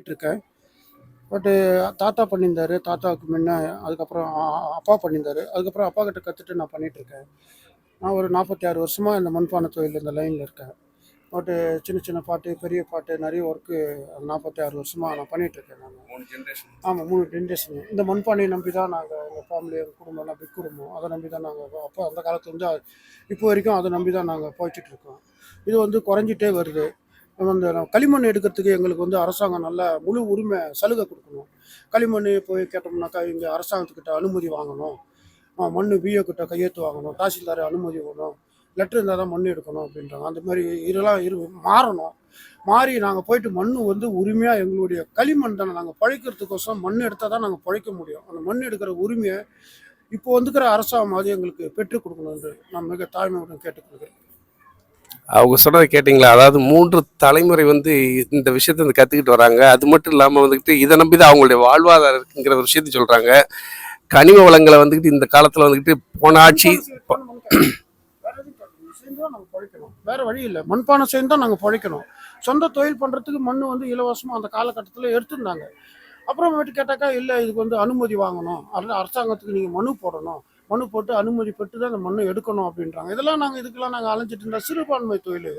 இருக்கேன். பட்டு தாத்தா பண்ணியிருந்தாரு. தாத்தாவுக்கு முன்ன அதுக்கப்புறம் அப்பா பண்ணியிருந்தாரு. அதுக்கப்புறம் அப்பா கிட்ட கற்றுட்டு நான் பண்ணிகிட்ருக்கேன். நான் ஒரு 46 வருஷமாக இந்த மண்பானை தொழில் இந்த லைனில் இருக்கேன். பட்டு சின்ன சின்ன பாட்டு, பெரிய பாட்டு நிறைய ஒர்க்கு 46 வருஷமாக நான் பண்ணிகிட்ருக்கேன் நான். 3 ஜென்ரேஷன். ஆமாம், 3 ஜென்ரேஷன். இந்த மண்பானையை நம்பி தான் நாங்கள் எங்கள் ஃபேமிலி, எங்கள் குடும்பம்லாம் பிக் குடும்பம். அதை நம்பி தான் நாங்கள் அப்போ அந்த காலத்துலேருந்து இப்போ வரைக்கும் அதை நம்பி தான் நாங்கள் போய்ச்சிட்ருக்கோம். இது வந்து குறைஞ்சிட்டே வருது. அந்த களிமண் எடுக்கிறதுக்கு எங்களுக்கு வந்து அரசாங்கம் நல்ல முழு உரிமை சலுகை கொடுக்கணும். களிமண் போய் கேட்டோம்னாக்கா இங்கே அரசாங்கத்துக்கிட்ட அனுமதி வாங்கணும். மண் பிஓ கிட்ட கையெழுத்து வாங்கணும். தாசில்தார் அனுமதி வேணும். லெட்ரு இருந்தால் தான் மண் எடுக்கணும் அப்படின்றாங்க. அந்த மாதிரி இதெல்லாம் மாறணும். மாறி நாங்கள் போயிட்டு மண் வந்து உரிமையாக எங்களுடைய களிமண் தானே நாங்கள் பழைக்கிறதுக்கோசம் மண் எடுத்தால் தான் நாங்கள் பழைக்க முடியும். அந்த மண் எடுக்கிற உரிமையை இப்போ வந்துக்கிற அரசாங்கம் அது எங்களுக்கு பெற்றுக் கொடுக்கணும் என்று நான் மிக தாழ்மையுடன் கேட்டுக்கொள்கிறேன். அவங்க சொன்னதை கேட்டிங்களா? அதாவது 3 தலைமுறை வந்து இந்த விஷயத்த வந்து கற்றுக்கிட்டு வராங்க. அது மட்டும் இல்லாமல் வந்துக்கிட்டு இதை நம்பி தான் அவங்களுடைய வாழ்வாதாரம் இருக்குங்கிற ஒரு விஷயத்தை சொல்கிறாங்க. கனிம வளங்களை வந்துக்கிட்டு இந்த காலத்தில் வந்துக்கிட்டு போன ஆட்சி வேற வழி இல்லை. மண்பானை சேர்ந்து தான் நாங்கள் பழைக்கணும். சொந்த தொழில் பண்ணுறதுக்கு மண் வந்து இலவசமாக அந்த காலகட்டத்தில் எடுத்துருந்தாங்க. அப்புறமேட்டு கேட்டாக்கா இல்லை, இதுக்கு வந்து அனுமதி வாங்கணும், அரசாங்கத்துக்கு நீங்கள் மனு போடணும், மனு போட்டு அனுமதி பெற்று தான் அந்த மண்ணை எடுக்கணும் அப்படின்றாங்க. இதுக்கெல்லாம் நாங்கள் அலைஞ்சிட்டு இருந்தால் சிறுபான்மை தொழில்.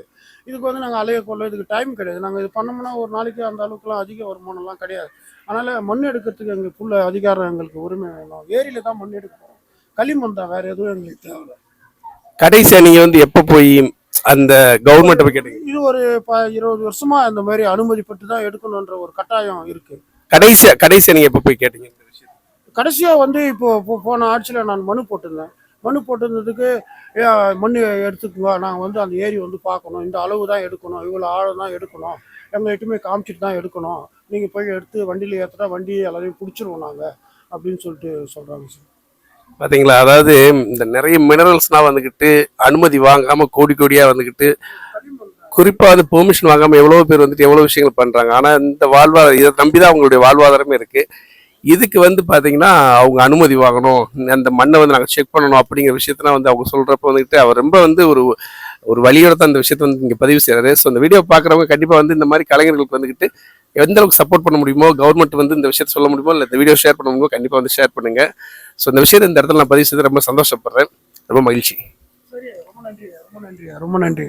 இதுக்கு வந்து நாங்கள் அலைய கொள்ள இதுக்கு டைம் கிடையாது. நாங்கள் இது பண்ணோம்னா ஒரு நாளைக்கு அந்த அளவுக்குலாம் அதிக வருமானம்லாம் கிடையாது. அதனால் மண் எடுக்கிறதுக்கு எங்களுக்கு ஃபுல் அதிகாரம், எங்களுக்கு உரிமை வேணும். ஏரியில் தான் மண் எடுக்க போகிறோம். களிமண் தான், வேறு எதுவும் எங்களுக்கு தேவை. கடைசியாக நீங்கள் வந்து எப்போ போய் அந்த கவர்மெண்ட்டை போய் கேட்டீங்க? இது ஒரு 20 வருஷமாக இந்த மாதிரி அனுமதி பெற்று தான் எடுக்கணுன்ற ஒரு கட்டாயம் இருக்குது. கடைசியாக நீங்கள் எப்போ போய் கேட்டீங்க? கடைசியாக வந்து இப்போ போன ஆட்சியில் நான் மனு போட்டிருந்தேன். மனு போட்டிருந்ததுக்கு மண் எடுத்துக்குங்க, நாங்கள் வந்து அந்த ஏரி வந்து பார்க்கணும், இந்த அளவு தான் எடுக்கணும், இவ்வளோ ஆழம் தான் எடுக்கணும், எங்கள்கிட்டயுமே காமிச்சிட்டு தான் எடுக்கணும், நீங்கள் போய் எடுத்து வண்டியில் ஏற்றுட்டா வண்டி எல்லாரையும் பிடிச்சிருவோம் நாங்கள் அப்படின்னு சொல்லிட்டு சொல்கிறாங்க சார். பார்த்தீங்களா? அதாவது இந்த நிறைய மினரல்ஸ்லாம் வந்துக்கிட்டு அனுமதி வாங்காமல் கோடி கோடியாக வந்துக்கிட்டு, குறிப்பாக வந்து பெர்மிஷன் வாங்காமல் எவ்வளோ பேர் வந்துட்டு எவ்வளோ விஷயங்கள் பண்ணுறாங்க. ஆனால் இந்த வாழ்வாதாரம் இதை நம்பி தான் அவங்களுடைய வாழ்வாதாரமே இருக்குது. இதுக்கு வந்து பார்த்தீங்கன்னா அவங்க அனுமதி வாங்கணும், அந்த மண்ணை வந்து நாங்கள் செக் பண்ணணும் அப்படிங்கிற விஷயத்தெல்லாம் வந்து அவங்க சொல்கிறப்ப வந்துட்டு அவர் ரொம்ப வந்து ஒரு வழியோட தான் அந்த விஷயத்தை வந்து இங்கே பதிவு செய்கிறாரு. ஸோ இந்த வீடியோ பார்க்குறவங்க கண்டிப்பாக வந்து இந்த மாதிரி கலைஞர்களுக்கு வந்துக்கிட்டு எந்த அளவுக்கு சப்போர்ட் பண்ண முடியுமோ, கவர்மெண்ட் வந்து இந்த விஷயத்தை சொல்ல முடியுமோ, இல்லை இந்த வீடியோ ஷேர் பண்ண முடியுமோ, கண்டிப்பாக வந்து ஷேர் பண்ணுங்கள். ஸோ இந்த விஷயத்தை இந்த இடத்துல நான் பதிவு செய்து ரொம்ப சந்தோஷப்படுறேன். ரொம்ப மகிழ்ச்சி. சரி, ரொம்ப நன்றி.